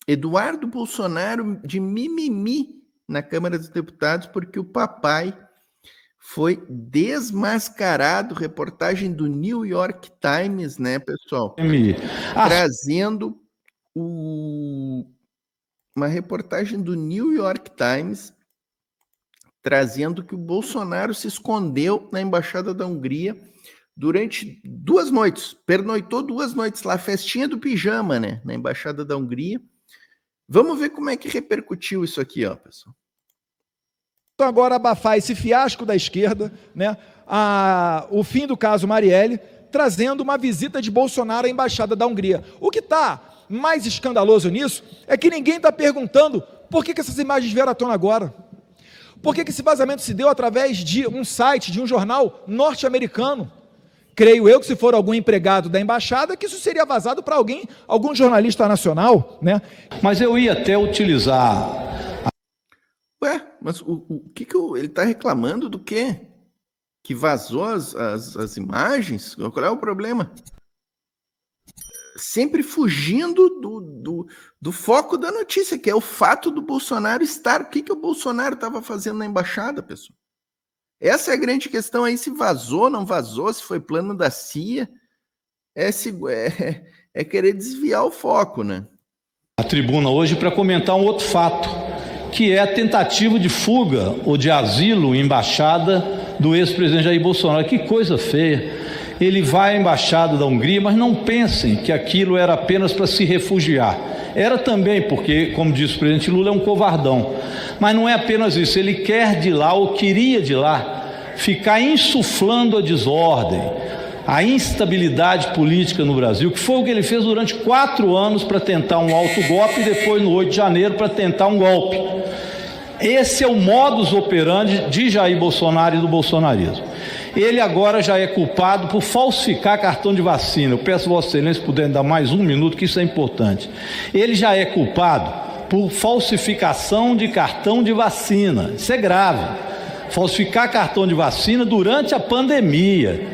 Eduardo Bolsonaro de mimimi na Câmara dos Deputados porque o papai foi desmascarado. Reportagem do New York Times, né, pessoal? Trazendo uma reportagem do New York Times trazendo que o Bolsonaro se escondeu na Embaixada da Hungria durante 2 noites, pernoitou 2 noites lá, festinha do pijama, né, na Embaixada da Hungria. Vamos ver como é que repercutiu isso aqui, ó, pessoal. Então agora abafar esse fiasco da esquerda, né, o fim do caso Marielle, trazendo uma visita de Bolsonaro à Embaixada da Hungria. O que está mais escandaloso nisso é que ninguém está perguntando por que essas imagens vieram à tona agora. Por que esse vazamento se deu através de um site, de um jornal norte-americano? Creio eu que se for algum empregado da embaixada, que isso seria vazado para algum jornalista nacional, né? Mas eu ia até utilizar... Ué, mas ele está reclamando do quê? Que vazou as imagens? Qual é o problema? Sempre fugindo do foco da notícia, que é o fato do Bolsonaro estar. O que o Bolsonaro estava fazendo na embaixada, pessoal? Essa é a grande questão aí, se vazou, não vazou, se foi plano da CIA. É querer desviar o foco, né? A tribuna hoje para comentar um outro fato, que é a tentativa de fuga ou de asilo em embaixada do ex-presidente Jair Bolsonaro. Que coisa feia. Ele vai à embaixada da Hungria, mas não pensem que aquilo era apenas para se refugiar. Era também porque, como disse o presidente Lula, é um covardão. Mas não é apenas isso, ele quer de lá, ou queria de lá, ficar insuflando a desordem, a instabilidade política no Brasil, que foi o que ele fez durante 4 anos para tentar um autogolpe e depois no 8 de janeiro para tentar um golpe. Esse é o modus operandi de Jair Bolsonaro e do bolsonarismo. Ele agora já é culpado por falsificar cartão de vacina. Eu peço a Vossa Excelência puderem dar mais 1 minuto, que isso é importante. Ele já é culpado por falsificação de cartão de vacina. Isso é grave. Falsificar cartão de vacina durante a pandemia.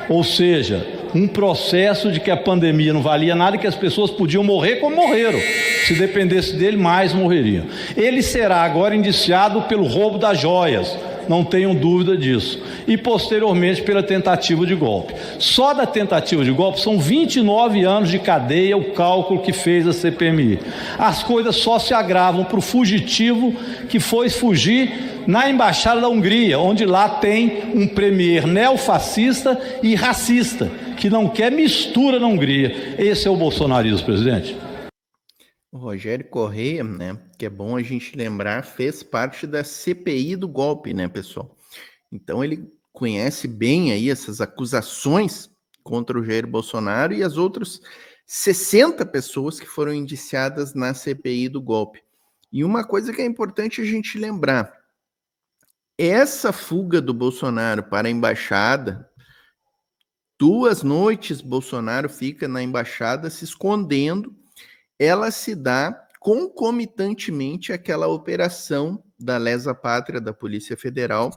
Ou seja, um processo de que a pandemia não valia nada e que as pessoas podiam morrer como morreram. Se dependesse dele, mais morreriam. Ele será agora indiciado pelo roubo das joias, não tenham dúvida disso, e posteriormente pela tentativa de golpe. Só da tentativa de golpe são 29 anos de cadeia, o cálculo que fez a CPMI. As coisas só se agravam para o fugitivo que foi fugir na Embaixada da Hungria, onde lá tem um premier neofascista e racista, que não quer mistura na Hungria. Esse é o bolsonarismo, presidente. O Rogério Correia, né, que é bom a gente lembrar, fez parte da CPI do golpe, né, pessoal? Então ele conhece bem aí essas acusações contra o Jair Bolsonaro e as outras 60 pessoas que foram indiciadas na CPI do golpe. E uma coisa que é importante a gente lembrar, essa fuga do Bolsonaro para a embaixada, 2 noites Bolsonaro fica na embaixada se escondendo, ela se dá concomitantemente àquela operação da Lesa Pátria da Polícia Federal,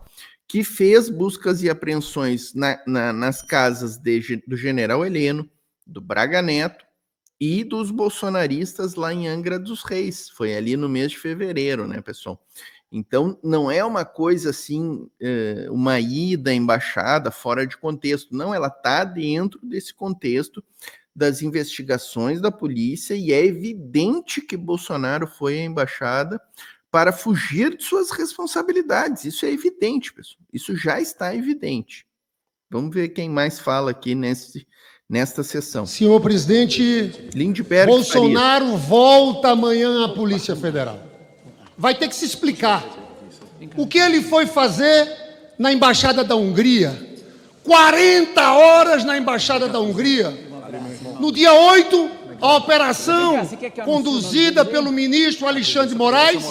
que fez buscas e apreensões nas casas do general Heleno, do Braga Neto e dos bolsonaristas lá em Angra dos Reis. Foi ali no mês de fevereiro, né, pessoal? Então, não é uma coisa assim, uma ida à embaixada fora de contexto. Não, ela está dentro desse contexto das investigações da polícia e é evidente que Bolsonaro foi à embaixada para fugir de suas responsabilidades. Isso é evidente, pessoal. Isso já está evidente. Vamos ver quem mais fala aqui nesta sessão. Senhor presidente, Lindbergh Bolsonaro Farias. volta amanhã à Polícia Federal. Vai ter que se explicar. O que ele foi fazer na Embaixada da Hungria? 40 horas na Embaixada da Hungria. No dia 8, a operação conduzida pelo ministro Alexandre de Moraes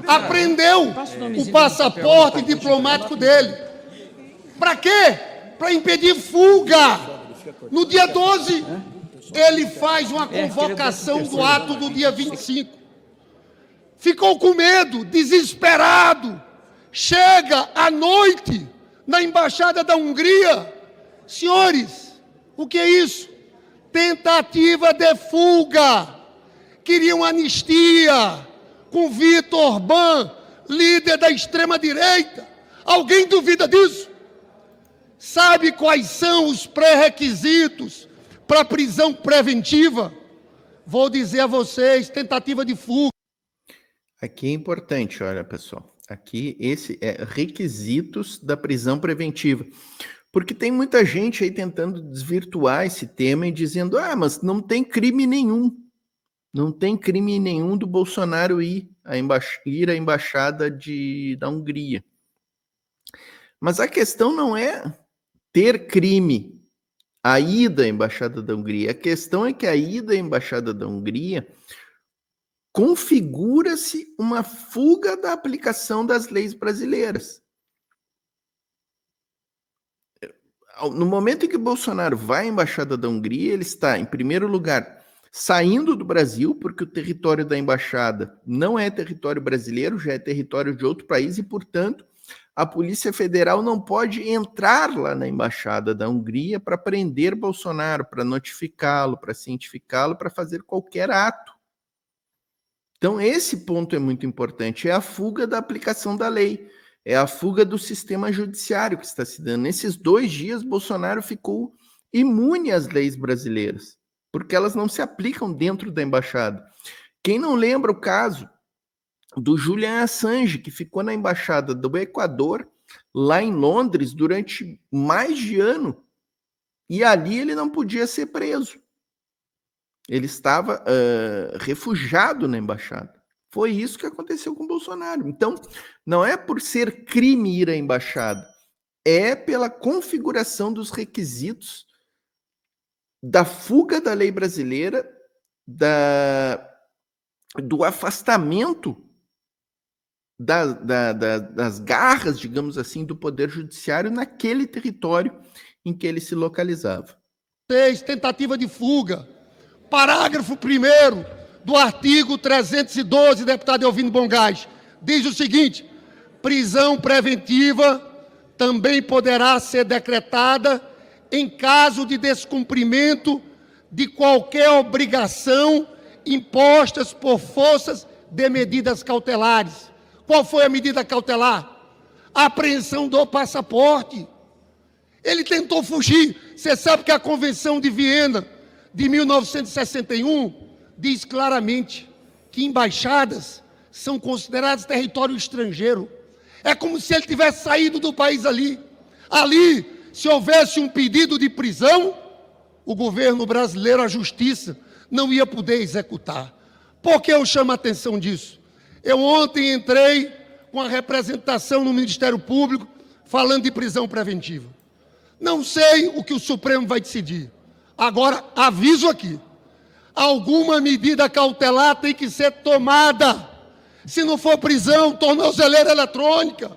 apreendeu o passaporte diplomático dele. Para quê? Para impedir fuga. No dia 12, ele faz uma convocação do ato do dia 25. Ficou com medo, desesperado. Chega à noite na Embaixada da Hungria. Senhores, o que é isso? Tentativa de fuga. queriam anistia com Vitor Orbán, líder da extrema-direita. Alguém duvida disso? Sabe quais são os pré-requisitos para a prisão preventiva? Vou dizer a vocês: tentativa de fuga. Aqui é importante, olha, pessoal. Aqui, esse é requisitos da prisão preventiva. Porque tem muita gente aí tentando desvirtuar esse tema e dizendo, mas não tem crime nenhum. Não tem crime nenhum do Bolsonaro ir à embaixada da Hungria. Mas a questão não é ter crime, a ida à embaixada da Hungria. A questão é que a ida à embaixada da Hungria configura-se uma fuga da aplicação das leis brasileiras. No momento em que Bolsonaro vai à embaixada da Hungria, ele está, em primeiro lugar, saindo do Brasil, porque o território da embaixada não é território brasileiro, já é território de outro país, e, portanto, a Polícia Federal não pode entrar lá na embaixada da Hungria para prender Bolsonaro, para notificá-lo, para cientificá-lo, para fazer qualquer ato. Então, esse ponto é muito importante, é a fuga da aplicação da lei, é a fuga do sistema judiciário que está se dando. Nesses 2 dias, Bolsonaro ficou imune às leis brasileiras, porque elas não se aplicam dentro da embaixada. Quem não lembra o caso do Julian Assange, que ficou na embaixada do Equador, lá em Londres, durante mais de ano, e ali ele não podia ser preso. Ele estava refugiado na embaixada. Foi isso que aconteceu com o Bolsonaro. Então, não é por ser crime ir à embaixada, é pela configuração dos requisitos da fuga da lei brasileira, do afastamento das garras, digamos assim, do Poder Judiciário naquele território em que ele se localizava. Tentativa de fuga. Parágrafo 1º do artigo 312, deputado Elvino Bongás, diz o seguinte: prisão preventiva também poderá ser decretada em caso de descumprimento de qualquer obrigação impostas por forças de medidas cautelares. Qual foi a medida cautelar? A apreensão do passaporte. Ele tentou fugir. Você sabe que a Convenção de Viena de 1961 diz claramente que embaixadas são consideradas território estrangeiro. É como se ele tivesse saído do país ali. Ali, se houvesse um pedido de prisão, o governo brasileiro, a justiça, não ia poder executar. Por que eu chamo a atenção disso? Eu ontem entrei com a representação no Ministério Público falando de prisão preventiva. Não sei o que o Supremo vai decidir. Agora, aviso aqui, alguma medida cautelar tem que ser tomada. Se não for prisão, tornozeleira eletrônica.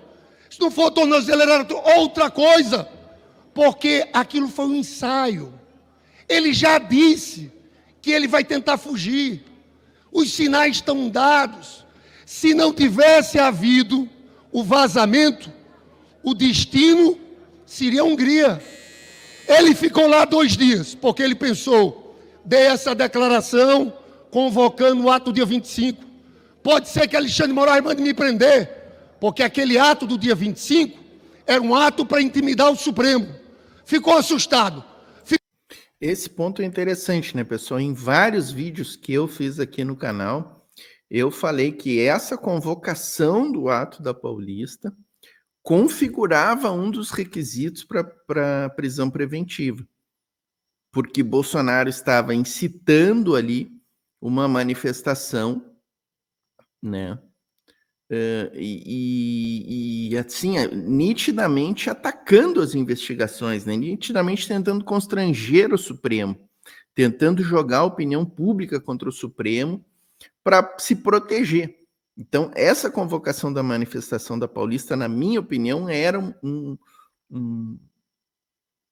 Se não for tornozeleira eletrônica, outra coisa. Porque aquilo foi um ensaio. Ele já disse que ele vai tentar fugir. Os sinais estão dados. Se não tivesse havido o vazamento, o destino seria a Hungria. Ele ficou lá 2 dias, porque ele pensou, dei essa declaração, convocando o ato do dia 25. Pode ser que Alexandre de Moraes mande me prender, porque aquele ato do dia 25 era um ato para intimidar o Supremo. Ficou assustado. Esse ponto é interessante, né, pessoal? Em vários vídeos que eu fiz aqui no canal, eu falei que essa convocação do ato da Paulista configurava um dos requisitos para prisão preventiva, porque Bolsonaro estava incitando ali uma manifestação, né, e assim, nitidamente atacando as investigações, né, nitidamente tentando constranger o Supremo, tentando jogar a opinião pública contra o Supremo para se proteger. Então, essa convocação da manifestação da Paulista, na minha opinião, era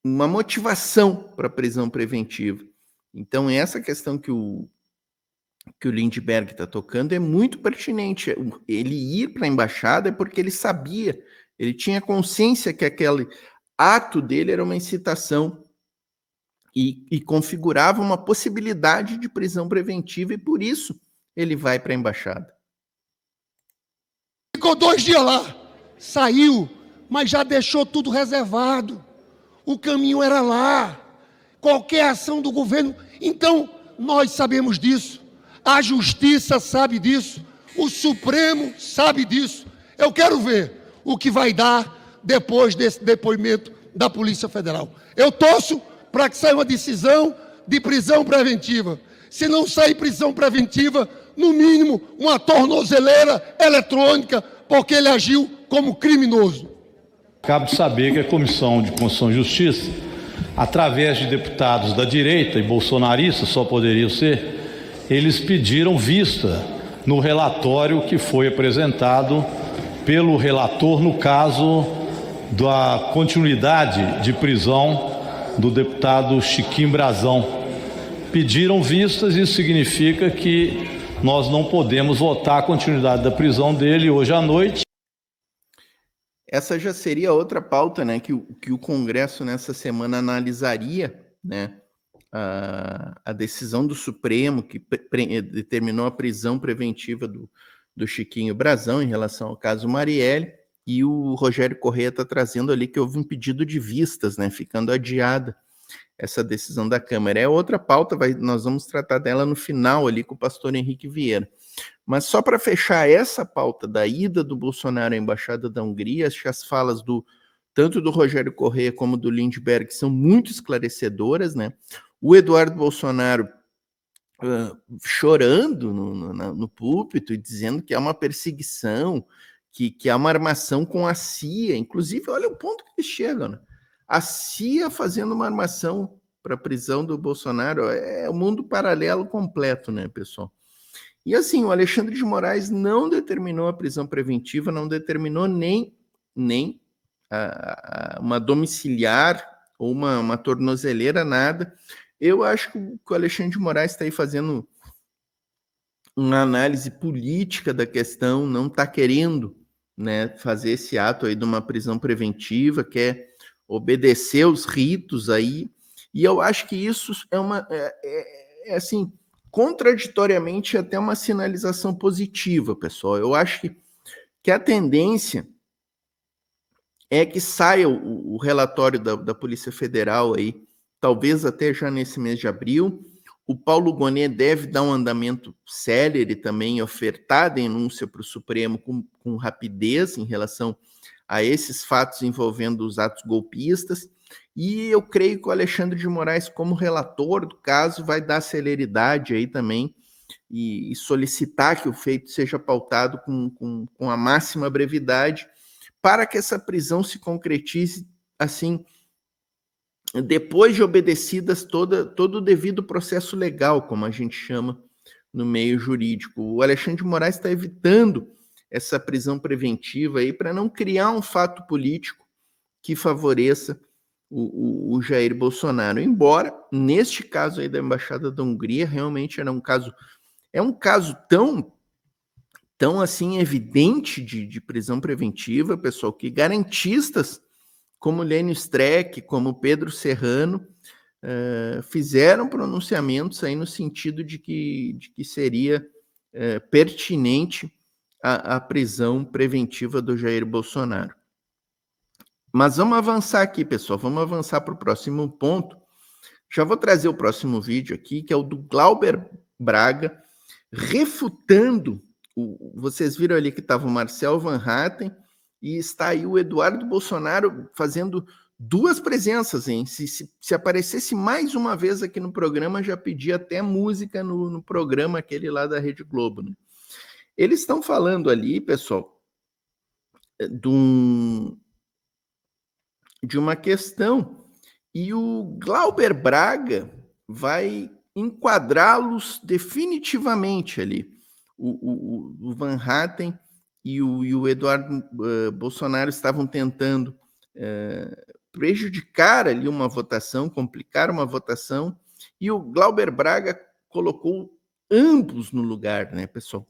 uma motivação para a prisão preventiva. Então, essa questão que o Lindbergh está tocando é muito pertinente. Ele ir para a embaixada é porque ele sabia, ele tinha consciência que aquele ato dele era uma incitação e configurava uma possibilidade de prisão preventiva, e por isso ele vai para a embaixada. Ficou 2 dias lá, saiu, mas já deixou tudo reservado. O caminho era lá. Qualquer ação do governo. Então, nós sabemos disso. A Justiça sabe disso. O Supremo sabe disso. Eu quero ver o que vai dar depois desse depoimento da Polícia Federal. Eu torço para que saia uma decisão de prisão preventiva. Se não sair prisão preventiva, no mínimo uma tornozeleira eletrônica, porque ele agiu como criminoso. Cabe saber que a Comissão de Constituição e Justiça, através de deputados da direita e bolsonaristas, só poderiam ser, eles pediram vista no relatório que foi apresentado pelo relator no caso da continuidade de prisão do deputado Chiquinho Brazão. Pediram vistas, isso significa que nós não podemos votar a continuidade da prisão dele hoje à noite. Essa já seria outra pauta, né, que o Congresso nessa semana analisaria, né, a decisão do Supremo que determinou a prisão preventiva do Chiquinho Brazão em relação ao caso Marielle, e o Rogério Correia está trazendo ali que houve um pedido de vistas, né, ficando adiada essa decisão da Câmara. É outra pauta, nós vamos tratar dela no final ali com o pastor Henrique Vieira. Mas só para fechar essa pauta da ida do Bolsonaro à Embaixada da Hungria, acho que as falas tanto do Rogério Correia como do Lindbergh são muito esclarecedoras, né? O Eduardo Bolsonaro chorando no púlpito e dizendo que é uma perseguição, que há uma armação com a CIA. Inclusive, olha o ponto que eles chegam, né? A CIA fazendo uma armação para a prisão do Bolsonaro é um mundo paralelo completo, né, pessoal? E assim, o Alexandre de Moraes não determinou a prisão preventiva, não determinou nem uma domiciliar ou uma tornozeleira, nada. Eu acho que o Alexandre de Moraes está aí fazendo uma análise política da questão, não está querendo, né, fazer esse ato aí de uma prisão preventiva, quer obedecer os ritos aí, e eu acho que isso é assim, contraditoriamente até uma sinalização positiva, pessoal. Eu acho que a tendência é que saia o relatório da Polícia Federal aí, talvez até já nesse mês de abril. O Paulo Gonet deve dar um andamento célere também, ofertar a denúncia para o Supremo com rapidez em relação a esses fatos envolvendo os atos golpistas, e eu creio que o Alexandre de Moraes, como relator do caso, vai dar celeridade aí também e solicitar que o feito seja pautado com a máxima brevidade para que essa prisão se concretize assim, depois de obedecidas todo o devido processo legal, como a gente chama no meio jurídico. O Alexandre de Moraes está evitando essa prisão preventiva aí para não criar um fato político que favoreça o Jair Bolsonaro. Embora, neste caso aí da Embaixada da Hungria, realmente é um caso tão assim evidente de prisão preventiva, pessoal, que garantistas como Lênio Streck, como Pedro Serrano, fizeram pronunciamentos aí no sentido de que seria pertinente a prisão preventiva do Jair Bolsonaro. Mas vamos avançar aqui, pessoal, vamos avançar para o próximo ponto. Já vou trazer o próximo vídeo aqui, que é o do Glauber Braga, refutando, vocês viram ali que estava o Marcel Van Hatten, e está aí o Eduardo Bolsonaro fazendo duas presenças, hein? Se aparecesse mais uma vez aqui no programa, já pedia até música no programa aquele lá da Rede Globo, né? Eles estão falando ali, pessoal, de uma questão, e o Glauber Braga vai enquadrá-los definitivamente ali. O Van Hatten e o Eduardo Bolsonaro estavam tentando prejudicar ali uma votação, complicar uma votação, e o Glauber Braga colocou ambos no lugar, né, pessoal?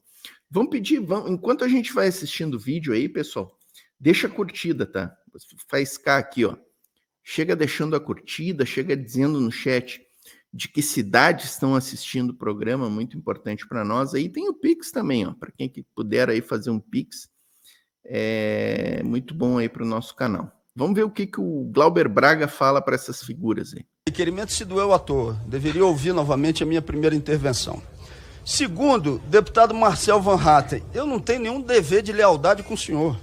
Enquanto a gente vai assistindo o vídeo aí, pessoal, deixa a curtida, tá? Faiscar aqui, ó. Chega deixando a curtida, chega dizendo no chat de que cidades estão assistindo o programa, muito importante para nós. Aí tem o Pix também, para quem que puder aí fazer um Pix, é muito bom aí para o nosso canal. Vamos ver o que o Glauber Braga fala para essas figuras aí. O requerimento se doeu à toa. Deveria ouvir novamente a minha primeira intervenção. Segundo, deputado Marcel Van Hatten, eu não tenho nenhum dever de lealdade com o senhor.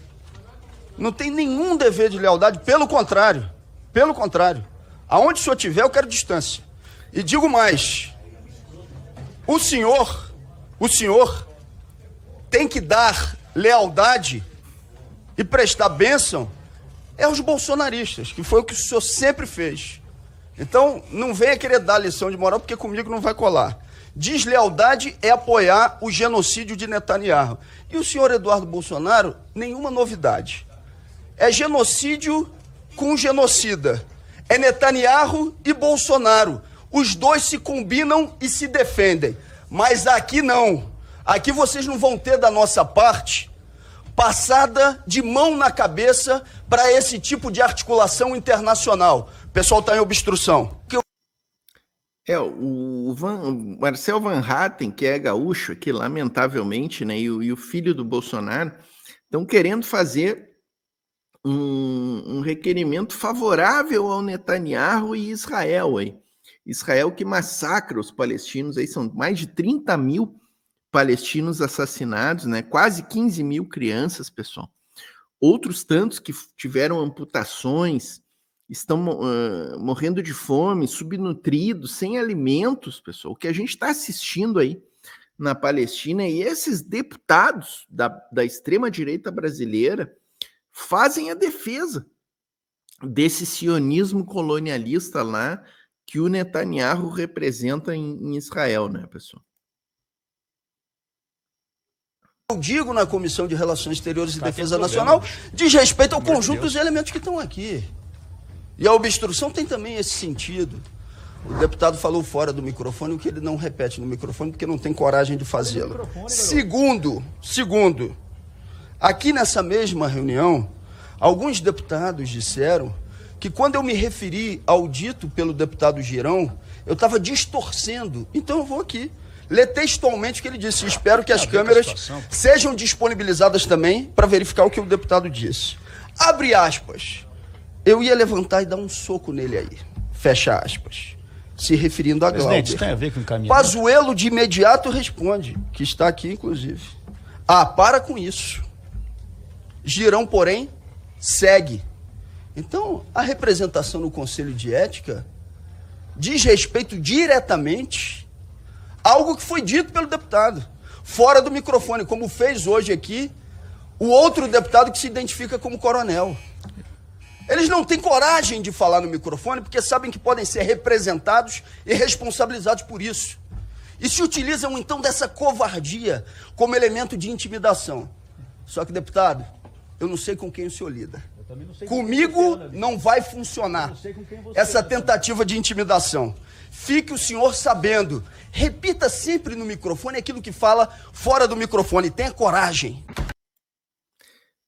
Não tenho nenhum dever de lealdade, pelo contrário. Pelo contrário. Aonde o senhor estiver, eu quero distância. E digo mais, o senhor tem que dar lealdade e prestar bênção aos bolsonaristas, que foi o que o senhor sempre fez. Então, não venha querer dar lição de moral, porque comigo não vai colar. Deslealdade é apoiar o genocídio de Netanyahu. E o senhor Eduardo Bolsonaro, nenhuma novidade. É genocídio com genocida. É Netanyahu e Bolsonaro. Os dois se combinam e se defendem. Mas aqui não. Aqui vocês não vão ter da nossa parte passada de mão na cabeça para esse tipo de articulação internacional. O pessoal está em obstrução. O Marcel Van Hatten, que é gaúcho aqui, lamentavelmente, né, e o filho do Bolsonaro, estão querendo fazer um requerimento favorável ao Netanyahu e Israel aí. Israel que massacra os palestinos, aí são mais de 30 mil palestinos assassinados, né? Quase 15 mil crianças, pessoal. Outros tantos que tiveram amputações, estão morrendo de fome, subnutridos, sem alimentos, pessoal. O que a gente está assistindo aí na Palestina, e esses deputados da extrema-direita brasileira fazem a defesa desse sionismo colonialista lá que o Netanyahu representa em Israel, né, pessoal? Eu digo na Comissão de Relações Exteriores e Defesa Nacional, diz respeito ao conjunto dos elementos que estão aqui. E a obstrução tem também esse sentido. O deputado falou fora do microfone o que ele não repete no microfone porque não tem coragem de fazê-lo. Segundo, aqui nessa mesma reunião, alguns deputados disseram que quando eu me referi ao dito pelo deputado Girão, eu estava distorcendo. Então eu vou aqui ler textualmente o que ele disse. Espero que as câmeras sejam disponibilizadas também para verificar o que o deputado disse. Abre aspas. Eu ia levantar e dar um soco nele aí. Fecha aspas. Se referindo a Glauber. Isso tem a ver com encaminhamento? Pazuello de imediato responde, que está aqui inclusive. Para com isso. Girão, porém, segue. Então, a representação no Conselho de Ética diz respeito diretamente a algo que foi dito pelo deputado, fora do microfone, como fez hoje aqui o outro deputado que se identifica como coronel. Eles não têm coragem de falar no microfone porque sabem que podem ser representados e responsabilizados por isso. E se utilizam, então, dessa covardia como elemento de intimidação. Só que, deputado, eu não sei com quem o senhor lida. Comigo não vai funcionar essa tentativa de intimidação. Fique o senhor sabendo. Repita sempre no microfone aquilo que fala fora do microfone. Tenha coragem.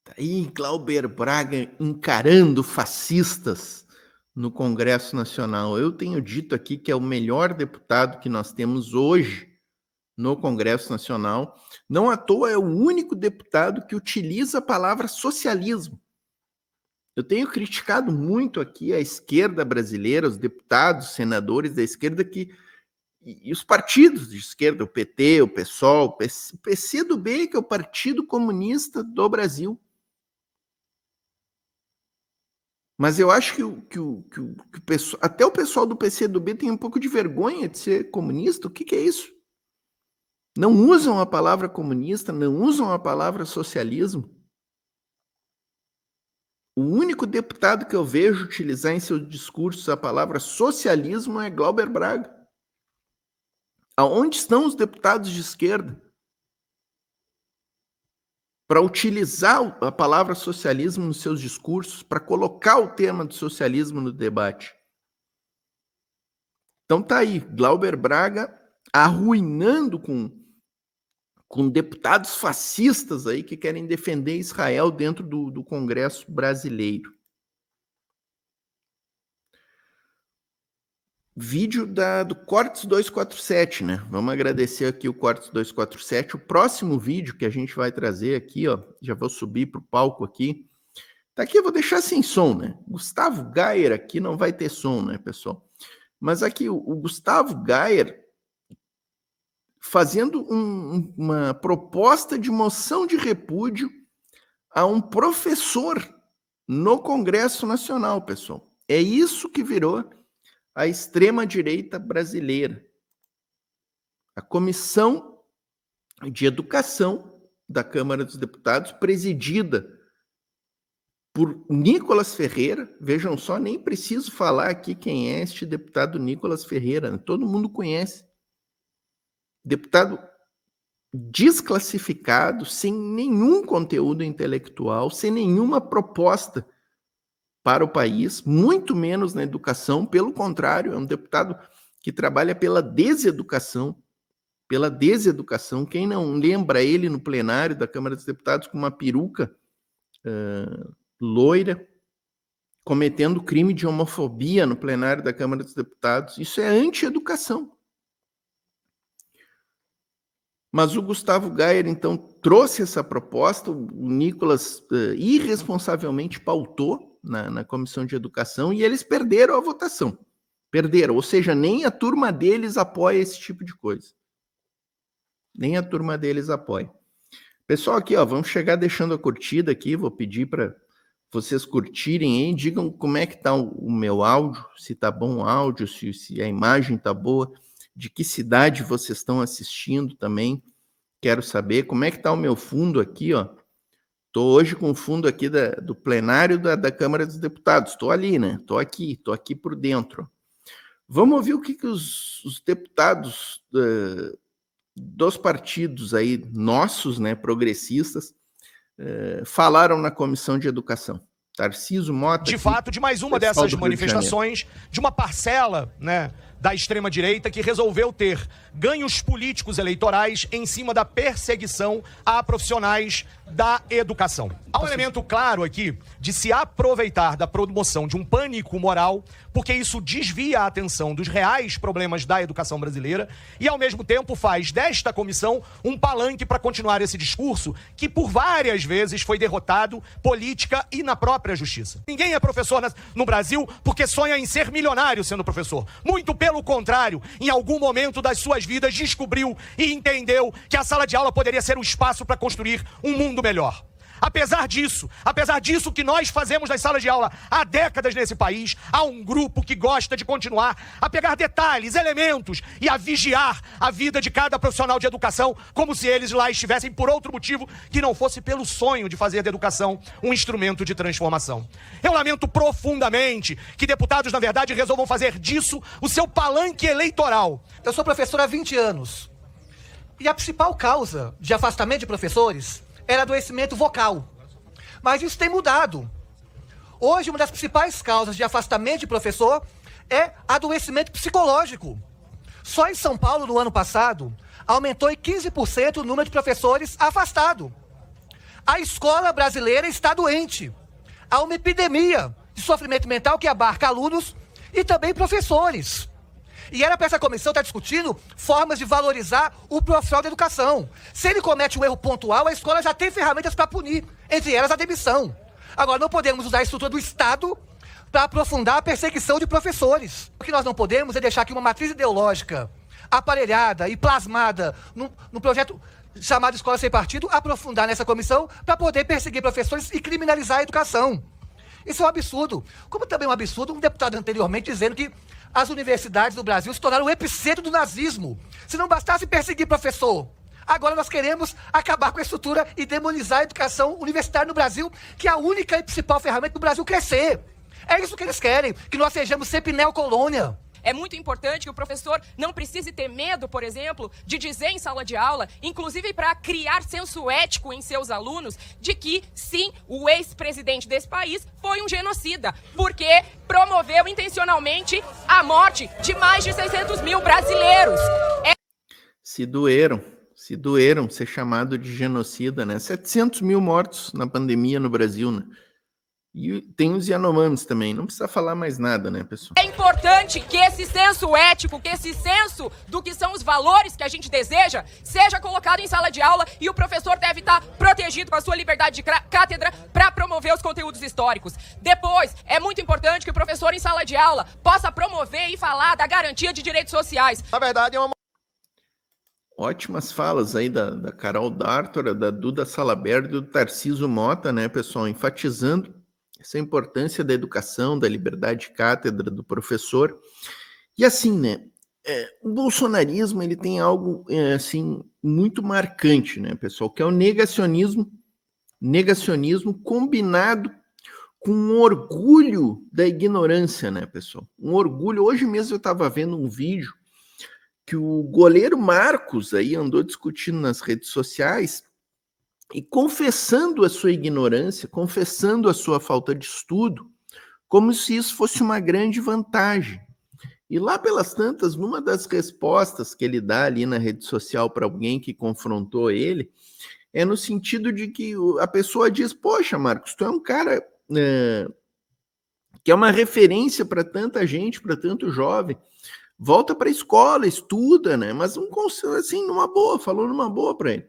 Tá aí Glauber Braga encarando fascistas no Congresso Nacional. Eu tenho dito aqui que é o melhor deputado que nós temos hoje no Congresso Nacional. Não à toa é o único deputado que utiliza a palavra socialismo. Eu tenho criticado muito aqui a esquerda brasileira, os deputados, senadores da esquerda e os partidos de esquerda, o PT, o PSOL, o PCdoB, que é o Partido Comunista do Brasil. Mas eu acho que até o pessoal do PCdoB tem um pouco de vergonha de ser comunista. O que é isso? Não usam a palavra comunista, não usam a palavra socialismo. O único deputado que eu vejo utilizar em seus discursos a palavra socialismo é Glauber Braga. Aonde estão os deputados de esquerda para utilizar a palavra socialismo nos seus discursos, para colocar o tema do socialismo no debate? Então tá aí, Glauber Braga arruinando com deputados fascistas aí que querem defender Israel dentro do Congresso brasileiro. vídeo do Cortes 247, né? Vamos agradecer aqui o Cortes 247. O próximo vídeo que a gente vai trazer aqui, ó, já vou subir para o palco aqui. Tá aqui, eu vou deixar sem som, né? Gustavo Gayer aqui não vai ter som, né, pessoal? Mas aqui o Gustavo Gayer fazendo uma proposta de moção de repúdio a um professor no Congresso Nacional, pessoal. É isso que virou a extrema-direita brasileira. A Comissão de Educação da Câmara dos Deputados, presidida por Nicolas Ferreira. Vejam só, nem preciso falar aqui quem é este deputado Nicolas Ferreira, né? Todo mundo conhece. Deputado desclassificado, sem nenhum conteúdo intelectual, sem nenhuma proposta para o país, muito menos na educação. Pelo contrário, é um deputado que trabalha pela deseducação. Quem não lembra ele no plenário da Câmara dos Deputados com uma peruca loira, cometendo crime de homofobia no plenário da Câmara dos Deputados? Isso é anti-educação. Mas o Gustavo Gayer, então, trouxe essa proposta, o Nicolas irresponsavelmente pautou na Comissão de Educação e eles perderam a votação. Perderam, ou seja, nem a turma deles apoia esse tipo de coisa. Nem a turma deles apoia. Pessoal, aqui, ó, vamos chegar deixando a curtida aqui, vou pedir para vocês curtirem aí, digam como é que tá o meu áudio, se tá bom o áudio, se a imagem tá boa, de que cidade vocês estão assistindo também, quero saber. Como é que tá o meu fundo aqui, ó. Tô hoje com o fundo aqui do plenário da Câmara dos Deputados, tô ali, né, tô aqui por dentro. Vamos ouvir o que os deputados dos partidos aí, nossos, né, progressistas, falaram na Comissão de Educação. Tarcísio Mota... De fato, de mais uma dessas manifestações, de uma parcela, né, da extrema-direita que resolveu ter ganhos políticos eleitorais em cima da perseguição a profissionais da educação. Há um elemento claro aqui de se aproveitar da promoção de um pânico moral, porque isso desvia a atenção dos reais problemas da educação brasileira e, ao mesmo tempo, faz desta comissão um palanque para continuar esse discurso que, por várias vezes, foi derrotado política e na própria justiça. Ninguém é professor no Brasil porque sonha em ser milionário sendo professor. Muito pelo contrário, em algum momento das suas vidas descobriu e entendeu que a sala de aula poderia ser um espaço para construir um mundo melhor. Apesar disso que nós fazemos nas salas de aula há décadas nesse país, há um grupo que gosta de continuar a pegar detalhes, elementos e a vigiar a vida de cada profissional de educação como se eles lá estivessem por outro motivo que não fosse pelo sonho de fazer da educação um instrumento de transformação. Eu lamento profundamente que deputados, na verdade, resolvam fazer disso o seu palanque eleitoral. Eu sou professor há 20 anos e a principal causa de afastamento de professores era adoecimento vocal. Mas isso tem mudado. Hoje, uma das principais causas de afastamento de professor é adoecimento psicológico. Só em São Paulo, no ano passado, aumentou em 15% o número de professores afastados. A escola brasileira está doente. Há uma epidemia de sofrimento mental que abarca alunos e também professores. E era para essa comissão estar discutindo formas de valorizar o profissional da educação. Se ele comete um erro pontual, a escola já tem ferramentas para punir, entre elas a demissão. Agora, não podemos usar a estrutura do Estado para aprofundar a perseguição de professores. O que nós não podemos é deixar que uma matriz ideológica aparelhada e plasmada no projeto chamado Escola Sem Partido aprofundar nessa comissão para poder perseguir professores e criminalizar a educação. Isso é um absurdo. Como também é um absurdo um deputado anteriormente dizendo que as universidades do Brasil se tornaram o epicentro do nazismo. Se não bastasse perseguir professor, agora nós queremos acabar com a estrutura e demonizar a educação universitária no Brasil, que é a única e principal ferramenta do Brasil crescer. É isso que eles querem, que nós sejamos sempre neocolônia. É muito importante que o professor não precise ter medo, por exemplo, de dizer em sala de aula, inclusive para criar senso ético em seus alunos, de que, sim, o ex-presidente desse país foi um genocida, porque promoveu intencionalmente a morte de mais de 600 mil brasileiros. Se doeram ser chamado de genocida, né? 700 mil mortos na pandemia no Brasil, né? E tem os Yanomamis também, não precisa falar mais nada, né, pessoal? É importante que esse senso ético, que esse senso do que são os valores que a gente deseja, seja colocado em sala de aula e o professor deve estar protegido com a sua liberdade de cátedra para promover os conteúdos históricos. Depois, é muito importante que o professor em sala de aula possa promover e falar da garantia de direitos sociais. Na verdade, é uma... Ótimas falas aí da Carol D'Artora, da Duda Salabert e do Tarcísio Mota, né, pessoal, enfatizando essa importância da educação, da liberdade de cátedra do professor. E assim, né, o bolsonarismo, ele tem algo, assim, muito marcante, né, pessoal, que é o negacionismo combinado com um orgulho da ignorância, né, pessoal? Um orgulho. Hoje mesmo eu estava vendo um vídeo que o goleiro Marcos aí andou discutindo nas redes sociais e confessando a sua ignorância, confessando a sua falta de estudo, como se isso fosse uma grande vantagem. E lá pelas tantas, numa das respostas que ele dá ali na rede social para alguém que confrontou ele, é no sentido de que a pessoa diz, poxa, Marcos, tu é um cara que é uma referência para tanta gente, para tanto jovem, volta para a escola, estuda, né? Mas um conselho assim, numa boa, falou numa boa para ele.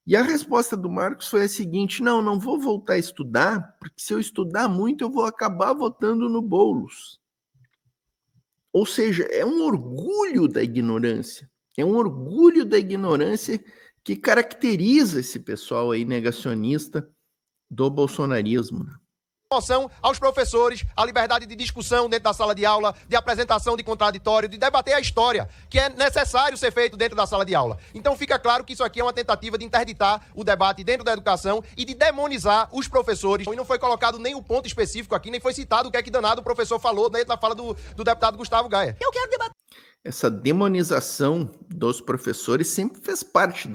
E a resposta do Marcos foi a seguinte, não vou voltar a estudar, porque se eu estudar muito, eu vou acabar votando no Boulos. Ou seja, é um orgulho da ignorância. É um orgulho da ignorância que caracteriza esse pessoal aí negacionista do bolsonarismo. Promoção aos professores, a liberdade de discussão dentro da sala de aula, de apresentação de contraditório, de debater a história, que é necessário ser feito dentro da sala de aula. Então fica claro que isso aqui é uma tentativa de interditar o debate dentro da educação e de demonizar os professores. E não foi colocado nenhum ponto específico aqui, nem foi citado o que é que danado o professor falou dentro da fala do deputado Gustavo Gaia. Eu quero debater. Essa demonização dos professores sempre fez parte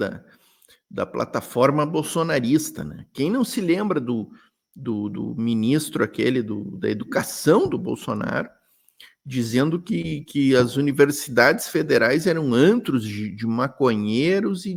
da plataforma bolsonarista, né? Quem não se lembra do ministro aquele da educação do Bolsonaro, dizendo que as universidades federais eram antros de maconheiros e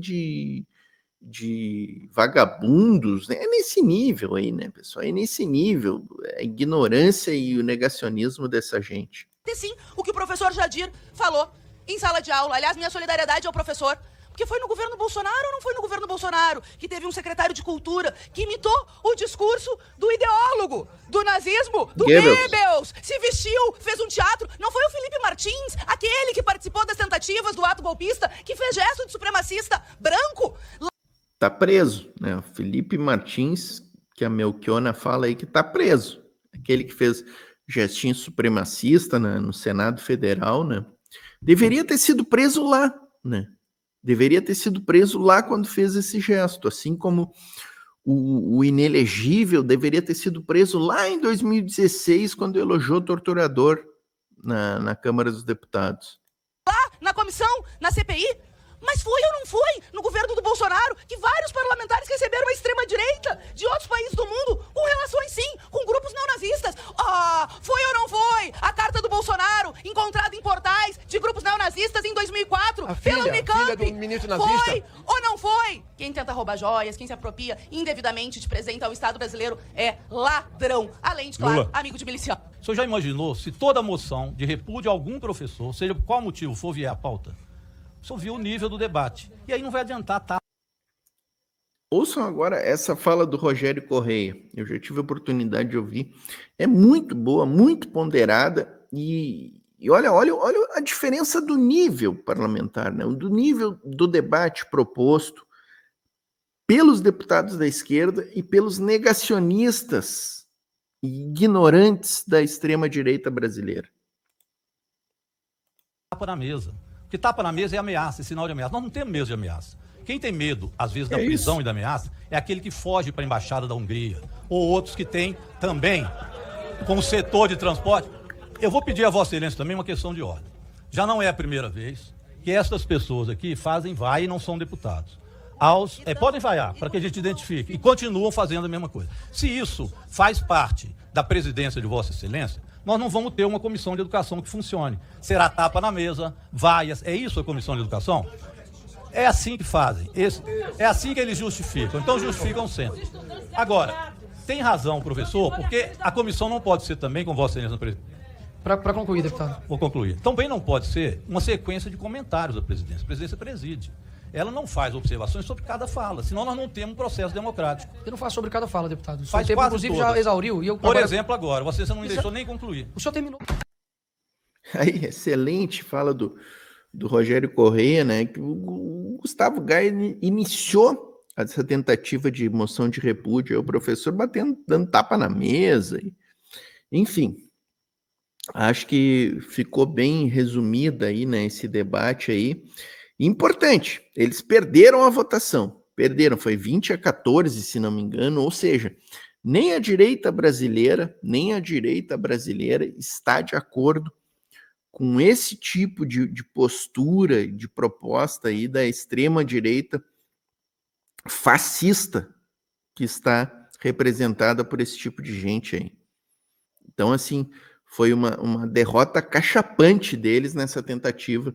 de vagabundos, né? É nesse nível aí, né, pessoal? É nesse nível, a ignorância e o negacionismo dessa gente. Sim, o que o professor Jadir falou em sala de aula. Aliás, minha solidariedade ao professor. Porque foi no governo Bolsonaro ou não foi no governo Bolsonaro que teve um secretário de cultura que imitou o discurso do ideólogo, do nazismo, do Goebbels, se vestiu, fez um teatro. Não foi o Felipe Martins, aquele que participou das tentativas do ato golpista, que fez gesto de supremacista branco? Tá preso, né? O Felipe Martins, que a Melchiona fala aí que tá preso. Aquele que fez gestinho supremacista, né, no Senado Federal, né? Deveria ter sido preso lá, né? Deveria ter sido preso lá quando fez esse gesto, assim como o inelegível deveria ter sido preso lá em 2016, quando elogiou o torturador na Câmara dos Deputados. Lá, na comissão, na CPI? Mas foi ou não foi no governo do Bolsonaro que vários parlamentares receberam a extrema-direita de outros países do mundo com relações, sim, com grupos neonazistas? Foi ou não foi a carta do Bolsonaro encontrada em portais de grupos neonazistas em 2004 pela Unicamp? Filha do ministro nazista. Foi ou não foi? Quem tenta roubar joias, quem se apropria indevidamente de presente ao Estado brasileiro é ladrão. Além de, claro, amigo de miliciano. O senhor já imaginou se toda moção de repúdio a algum professor, seja por qual motivo for vier a pauta, só viu o nível do debate. E aí não vai adiantar, tá? Ouçam agora essa fala do Rogério Correia. Eu já tive a oportunidade de ouvir. É muito boa, muito ponderada. E olha a diferença do nível parlamentar, né? Do nível do debate proposto pelos deputados da esquerda e pelos negacionistas e ignorantes da extrema-direita brasileira. Tapa na mesa. Porque tapa na mesa é ameaça, é sinal de ameaça. Nós não temos medo de ameaça. Quem tem medo, às vezes, da prisão isso. E da ameaça, é aquele que foge para a Embaixada da Hungria. Ou outros que têm também, com o setor de transporte. Eu vou pedir a Vossa Excelência também uma questão de ordem. Já não é a primeira vez que essas pessoas aqui fazem vai e não são deputados. Podem vaiar, para que a gente identifique. E continuam fazendo a mesma coisa. Se isso faz parte da presidência de Vossa Excelência, nós não vamos ter uma comissão de educação que funcione. Será tapa na mesa, vaias. É isso a comissão de educação? É assim que fazem. É assim que eles justificam. Então justificam sempre. Agora, tem razão, professor, porque a comissão não pode ser também, com Vossa Excelência, presidente. Para concluir, deputado. Vou concluir. Também não pode ser uma sequência de comentários da presidência. A presidência preside. Ela não faz observações sobre cada fala, senão nós não temos um processo democrático. Eu não faço sobre cada fala, deputado. O Faz seu tempo, quase inclusive, todas. já exauriu. E eu Por exemplo, agora, você não me deixou nem concluir. O senhor terminou. Aí, excelente fala do Rogério Correia, né? Que o Gustavo Gaia iniciou essa tentativa de moção de repúdio, aí o professor dando tapa na mesa. Enfim, acho que ficou bem resumida aí, né, esse debate aí. Importante, eles perderam a votação. Perderam, foi 20-14, se não me engano, ou seja, nem a direita brasileira está de acordo com esse tipo de postura, de proposta aí da extrema-direita fascista que está representada por esse tipo de gente aí. Então, assim, foi uma derrota cachapante deles nessa tentativa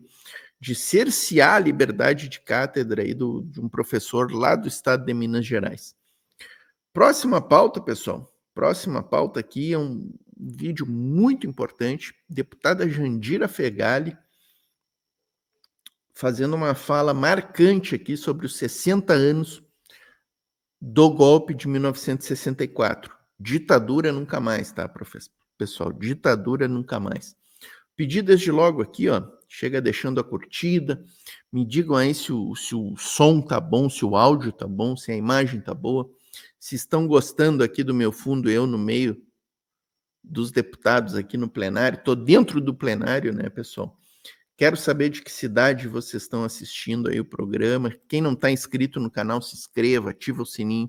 de cercear a liberdade de cátedra aí de um professor lá do estado de Minas Gerais. Próxima pauta, pessoal. Próxima pauta aqui é um vídeo muito importante. Deputada Jandira Fegali fazendo uma fala marcante aqui sobre os 60 anos do golpe de 1964. Ditadura nunca mais, tá, professor? Pessoal, ditadura nunca mais. Pedi desde logo aqui, ó, chega deixando a curtida, me digam aí se o som tá bom, se o áudio tá bom, se a imagem tá boa, se estão gostando aqui do meu fundo, eu no meio dos deputados aqui no plenário, tô dentro do plenário, né, pessoal? Quero saber de que cidade vocês estão assistindo aí o programa. Quem não está inscrito no canal, se inscreva, ativa o sininho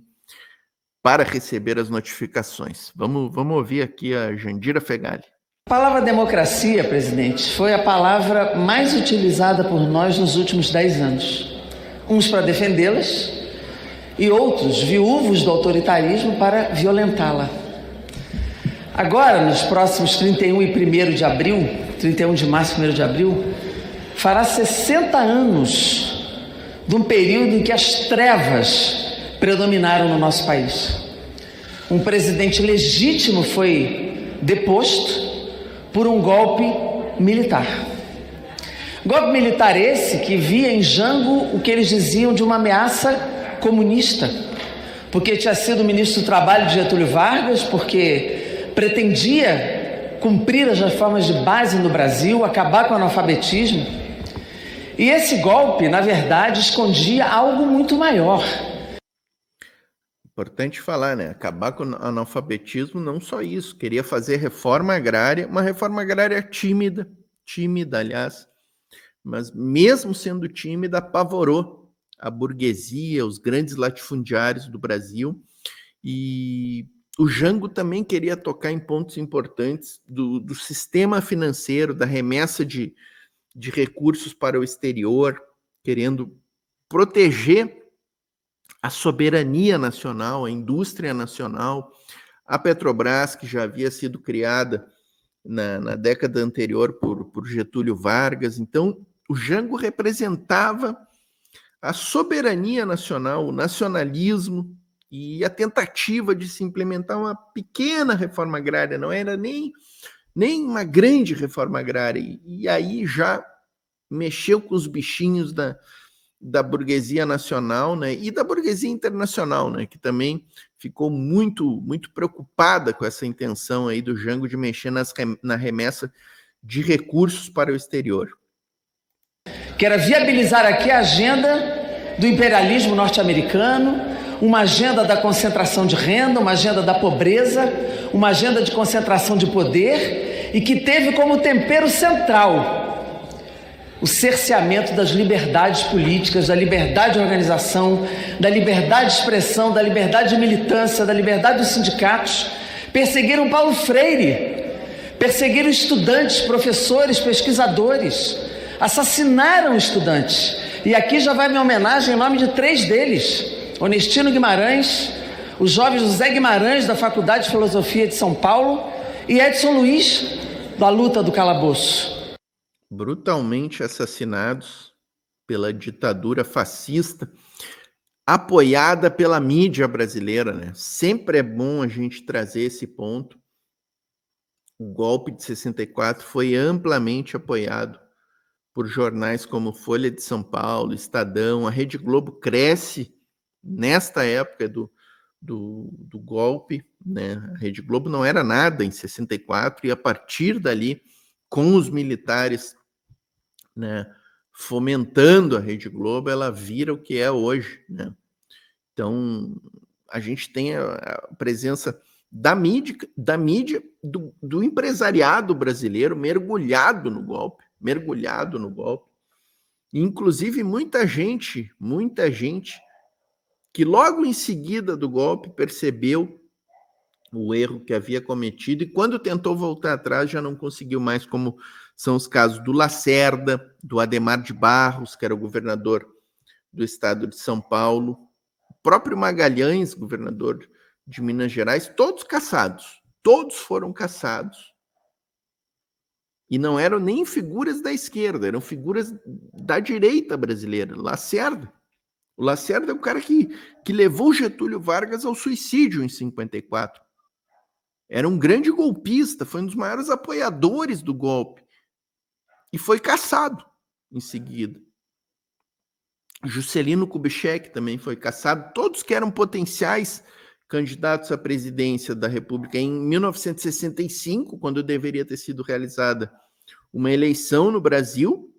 para receber as notificações. Vamos ouvir aqui a Jandira Fegali. A palavra democracia, presidente, foi a palavra mais utilizada por nós nos últimos 10 anos. Uns para defendê-las e outros, viúvos do autoritarismo, para violentá-la. Agora, nos próximos 31 de março e 1º de abril, fará 60 anos de um período em que as trevas predominaram no nosso país. Um presidente legítimo foi deposto por um golpe militar. Golpe militar esse que via em Jango o que eles diziam de uma ameaça comunista, porque tinha sido ministro do Trabalho de Getúlio Vargas, porque pretendia cumprir as reformas de base no Brasil, acabar com o analfabetismo. E esse golpe, na verdade, escondia algo muito maior. Importante falar, né? Acabar com o analfabetismo, não só isso. Queria fazer reforma agrária, uma reforma agrária tímida, aliás, mas mesmo sendo tímida, apavorou a burguesia, os grandes latifundiários do Brasil. E o Jango também queria tocar em pontos importantes do sistema financeiro, da remessa de recursos para o exterior, querendo proteger a soberania nacional, a indústria nacional, a Petrobras, que já havia sido criada na década anterior por Getúlio Vargas. Então, o Jango representava a soberania nacional, o nacionalismo e a tentativa de se implementar uma pequena reforma agrária, não era nem uma grande reforma agrária, e aí já mexeu com os bichinhos da burguesia nacional, né, e da burguesia internacional, né, que também ficou muito, muito preocupada com essa intenção aí do Jango de mexer na remessa de recursos para o exterior. Que era viabilizar aqui a agenda do imperialismo norte-americano, uma agenda da concentração de renda, uma agenda da pobreza, uma agenda de concentração de poder, e que teve como tempero central o cerceamento das liberdades políticas, da liberdade de organização, da liberdade de expressão, da liberdade de militância, da liberdade dos sindicatos. Perseguiram Paulo Freire, perseguiram estudantes, professores, pesquisadores, assassinaram estudantes. E aqui já vai minha homenagem em nome de 3 deles: Onestino Guimarães, o jovem José Guimarães, da Faculdade de Filosofia de São Paulo, e Edson Luiz, da luta do calabouço. Brutalmente assassinados pela ditadura fascista. apoiada pela mídia brasileira, né? Sempre é bom a gente trazer esse ponto. O golpe de 64 foi amplamente apoiado por jornais como Folha de São Paulo, Estadão. A Rede Globo cresce nesta época do golpe, né? A Rede Globo não era nada em 64 e a partir dali, com os militares, né, fomentando a Rede Globo, ela vira o que é hoje, né? Então, a gente tem a presença da mídia do empresariado brasileiro mergulhado no golpe. Inclusive, muita gente que logo em seguida do golpe percebeu o erro que havia cometido e quando tentou voltar atrás já não conseguiu mais, como são os casos do Lacerda, do Adhemar de Barros, que era o governador do estado de São Paulo, o próprio Magalhães, governador de Minas Gerais, todos cassados, todos foram cassados. E não eram nem figuras da esquerda, eram figuras da direita brasileira. Lacerda. O Lacerda é o cara que levou Getúlio Vargas ao suicídio em 54. Era um grande golpista, foi um dos maiores apoiadores do golpe. E foi cassado em seguida. Juscelino Kubitschek também foi cassado. Todos que eram potenciais candidatos à presidência da República em 1965, quando deveria ter sido realizada uma eleição no Brasil,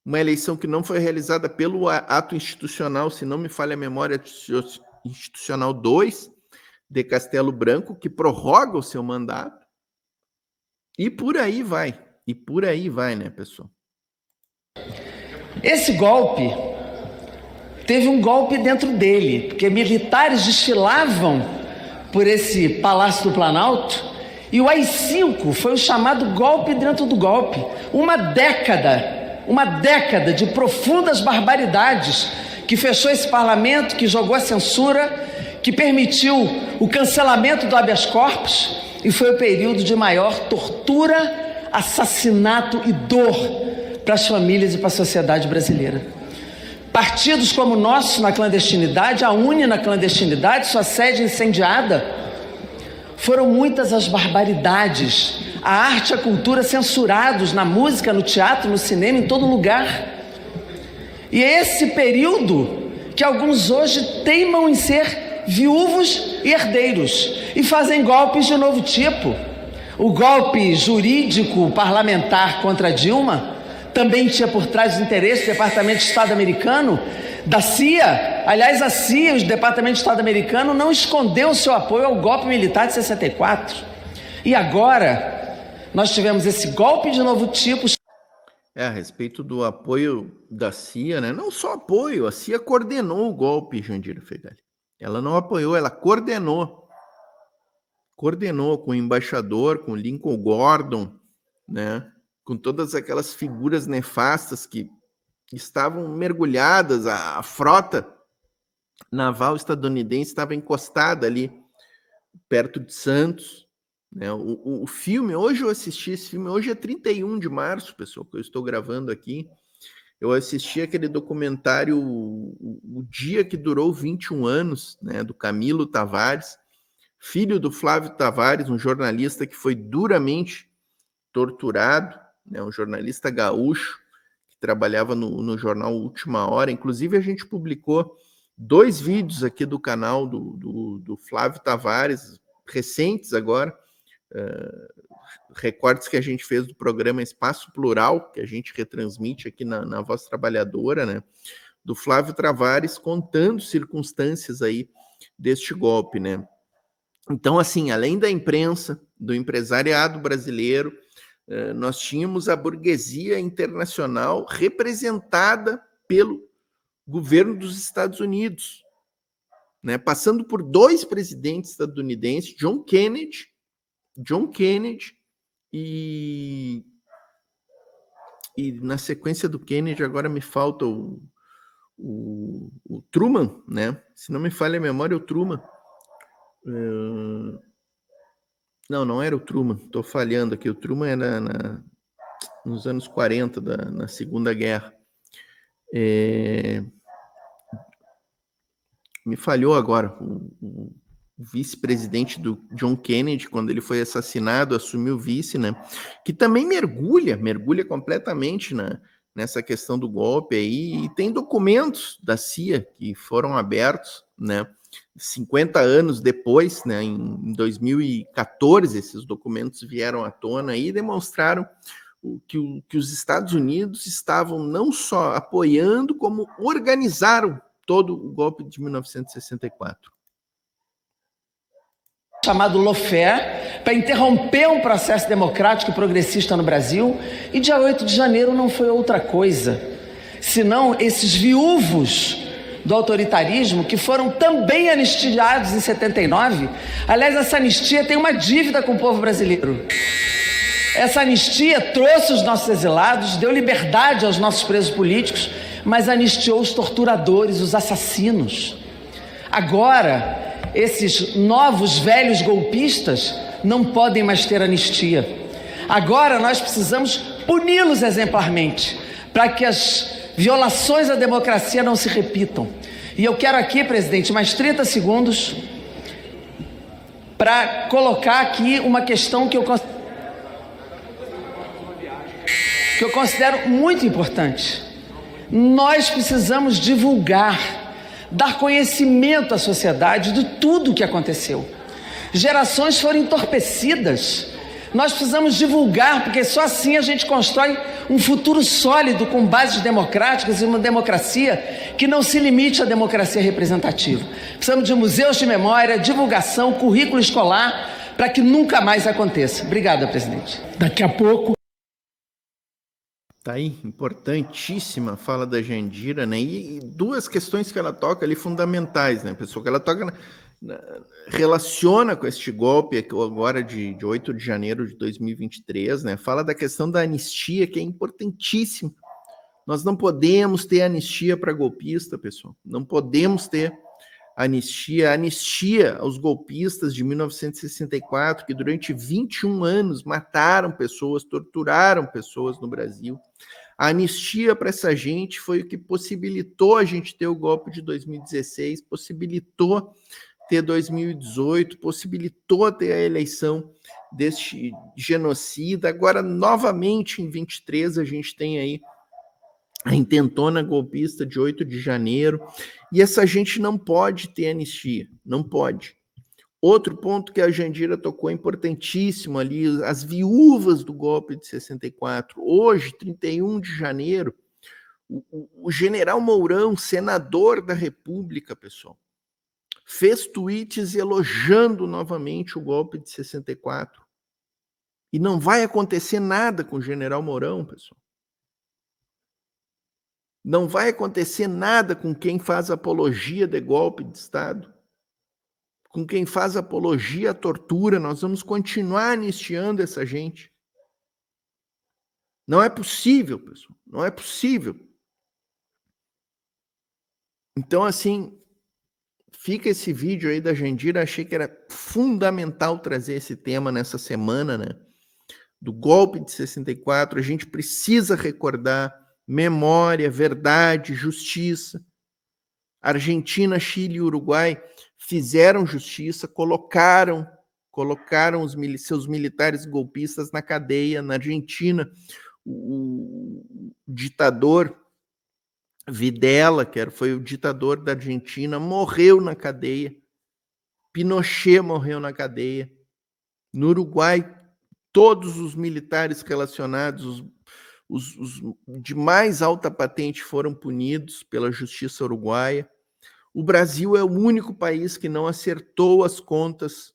uma eleição que não foi realizada pelo ato institucional, se não me falha a memória, institucional 2 de Castelo Branco, que prorroga o seu mandato, e por aí vai, né, pessoal? Esse golpe teve um golpe dentro dele, porque militares desfilavam por esse Palácio do Planalto e o AI-5 foi o chamado golpe dentro do golpe. Uma década de profundas barbaridades que fechou esse parlamento, que jogou a censura, que permitiu o cancelamento do habeas corpus e foi o período de maior tortura, assassinato e dor para as famílias e para a sociedade brasileira. Partidos como o nosso na clandestinidade, a UNE na clandestinidade, sua sede incendiada, foram muitas as barbaridades, a arte e a cultura censurados na música, no teatro, no cinema, em todo lugar. E é esse período que alguns hoje teimam em ser viúvos e herdeiros e fazem golpes de novo tipo. O golpe jurídico parlamentar contra Dilma também tinha por trás os interesses do Departamento de Estado americano, da CIA. Aliás, a CIA, o Departamento de Estado americano, não escondeu o seu apoio ao golpe militar de 64. E agora, nós tivemos esse golpe de novo tipo. A respeito do apoio da CIA, né? Não só apoio, a CIA coordenou o golpe, Jandira Fegali. Ela não apoiou, ela coordenou. Coordenou com o embaixador, com o Lincoln Gordon, né? Com todas aquelas figuras nefastas que estavam mergulhadas, a frota naval estadunidense estava encostada ali, perto de Santos, né? O filme, hoje eu assisti esse filme, hoje é 31 de março, pessoal, que eu estou gravando aqui, eu assisti aquele documentário O Dia que Durou 21 Anos, né, do Camilo Tavares, filho do Flávio Tavares, um jornalista que foi duramente torturado, né, um jornalista gaúcho que trabalhava no jornal Última Hora. Inclusive, a gente publicou 2 vídeos aqui do canal do Flávio Tavares, recentes agora, recortes que a gente fez do programa Espaço Plural, que a gente retransmite aqui na Voz Trabalhadora, né, do Flávio Tavares contando circunstâncias aí deste golpe, né. Então, assim, além da imprensa, do empresariado brasileiro, nós tínhamos a burguesia internacional representada pelo governo dos Estados Unidos, né? Passando por 2 presidentes estadunidenses, John Kennedy e na sequência do Kennedy, agora me falta o Truman, né? Se não me falha a memória, o Truman. Não era o Truman, estou falhando aqui. O Truman era nos anos 40, na Segunda Guerra. me falhou agora, o vice-presidente do John Kennedy, quando ele foi assassinado, assumiu o vice, né? Que também mergulha completamente nessa questão do golpe aí, e tem documentos da CIA que foram abertos, né? 50 anos depois, né, em 2014, esses documentos vieram à tona e demonstraram que os Estados Unidos estavam não só apoiando, como organizaram todo o golpe de 1964. Chamado lawfare, para interromper um processo democrático e progressista no Brasil, e dia 8 de janeiro não foi outra coisa, senão esses viúvos do autoritarismo que foram também anistiados em 79. Aliás, essa anistia tem uma dívida com o povo brasileiro. Essa anistia trouxe os nossos exilados, deu liberdade aos nossos presos políticos, mas anistiou os torturadores, os assassinos. Agora, esses novos velhos golpistas não podem mais ter anistia. Agora nós precisamos puni-los exemplarmente, para que as violações à democracia não se repitam. E eu quero aqui, presidente, mais 30 segundos para colocar aqui uma questão que eu considero muito importante. Nós precisamos divulgar, dar conhecimento à sociedade de tudo o que aconteceu. Gerações foram entorpecidas. Nós precisamos divulgar, porque só assim a gente constrói um futuro sólido com bases democráticas e uma democracia que não se limite à democracia representativa. Precisamos de museus de memória, divulgação, currículo escolar, para que nunca mais aconteça. Obrigada, presidente. Daqui a pouco. Tá aí, importantíssima a fala da Jandira, né? E duas questões que ela toca ali fundamentais, né, pessoal? Que ela toca relaciona com este golpe agora de 8 de janeiro de 2023, né? Fala da questão da anistia, que é importantíssimo. Nós não podemos ter anistia para golpista, pessoal. Não podemos ter anistia. Anistia aos golpistas de 1964, que durante 21 anos mataram pessoas, torturaram pessoas no Brasil. A anistia para essa gente foi o que possibilitou a gente ter o golpe de 2016, possibilitou ter 2018, possibilitou ter a eleição deste genocida. Agora, novamente, em 23, a gente tem aí a intentona golpista de 8 de janeiro, e essa gente não pode ter anistia, não pode. Outro ponto que a Jandira tocou importantíssimo ali, as viúvas do golpe de 64. Hoje, 31 de janeiro, o general Mourão, senador da República, pessoal, fez tweets elogiando novamente o golpe de 64. E não vai acontecer nada com o general Mourão, pessoal. Não vai acontecer nada com quem faz apologia de golpe de Estado, com quem faz apologia à tortura. Nós vamos continuar anistiando essa gente. Não é possível, pessoal. Não é possível. Então, assim, fica esse vídeo aí da Jandira. Achei que era fundamental trazer esse tema nessa semana, né? Do golpe de 64. A gente precisa recordar memória, verdade, justiça. Argentina, Chile e Uruguai fizeram justiça, colocaram seus militares golpistas na cadeia. Na Argentina, o ditador Videla, foi o ditador da Argentina, morreu na cadeia. Pinochet morreu na cadeia. No Uruguai, todos os militares relacionados, os de mais alta patente, foram punidos pela justiça uruguaia. O Brasil é o único país que não acertou as contas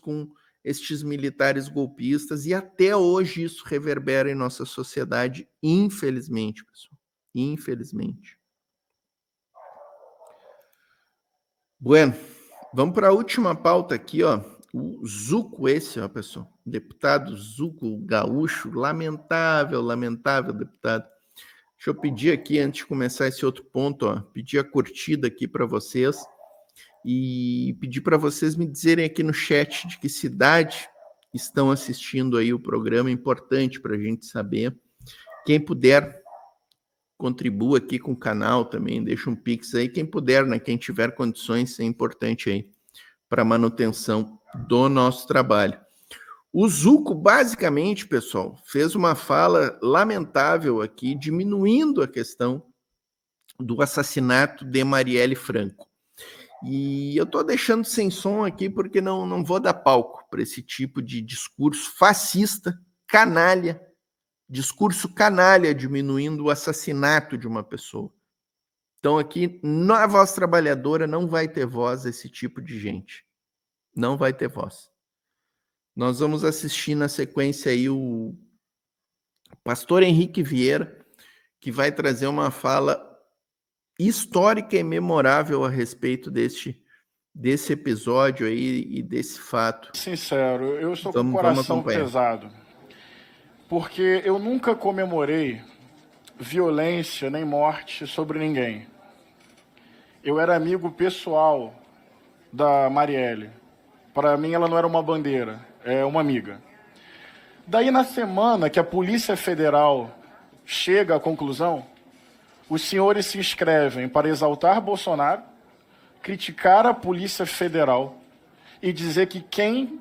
com estes militares golpistas, e até hoje isso reverbera em nossa sociedade, infelizmente, pessoal. Infelizmente. Bueno, vamos para a última pauta aqui, ó. O Zuco ó, pessoal. Deputado Zuco Gaúcho, lamentável deputado. Deixa eu pedir aqui, antes de começar esse outro ponto, ó, pedir a curtida aqui para vocês e pedir para vocês me dizerem aqui no chat de que cidade estão assistindo aí o programa. É importante para a gente saber. Quem puder contribua aqui com o canal também, deixa um Pix aí, quem puder, né? Quem tiver condições, é importante aí para manutenção do nosso trabalho. O Zuco, basicamente, pessoal, fez uma fala lamentável aqui, diminuindo a questão do assassinato de Marielle Franco. E eu estou deixando sem som aqui porque não vou dar palco para esse tipo de discurso fascista, canalha, discurso canalha diminuindo o assassinato de uma pessoa. Então aqui, na Voz Trabalhadora, não vai ter voz esse tipo de gente. Não vai ter voz. Nós vamos assistir na sequência aí o pastor Henrique Vieira, que vai trazer uma fala histórica e memorável a respeito desse episódio aí e desse fato. Sincero, eu estou com o coração pesado, porque eu nunca comemorei violência nem morte sobre ninguém. Eu era amigo pessoal da Marielle. Para mim ela não era uma bandeira, é uma amiga. Daí na semana que a Polícia Federal chega à conclusão, os senhores se inscrevem para exaltar Bolsonaro, criticar a Polícia Federal e dizer que quem,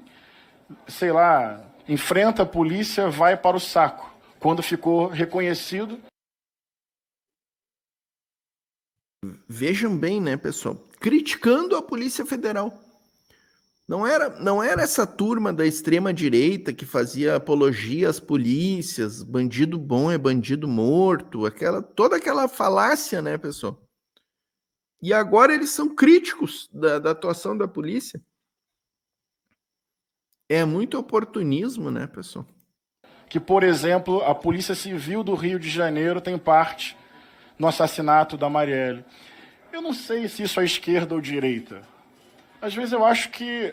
sei lá, enfrenta a polícia vai para o saco, quando ficou reconhecido. Vejam bem, né, pessoal? Criticando a Polícia Federal. Não era essa turma da extrema-direita que fazia apologia às polícias, bandido bom é bandido morto, toda aquela falácia, né, pessoal? E agora eles são críticos da atuação da polícia. É muito oportunismo, né, pessoal? Que, por exemplo, a Polícia Civil do Rio de Janeiro tem parte no assassinato da Marielle. Eu não sei se isso é esquerda ou direita. Às vezes eu acho que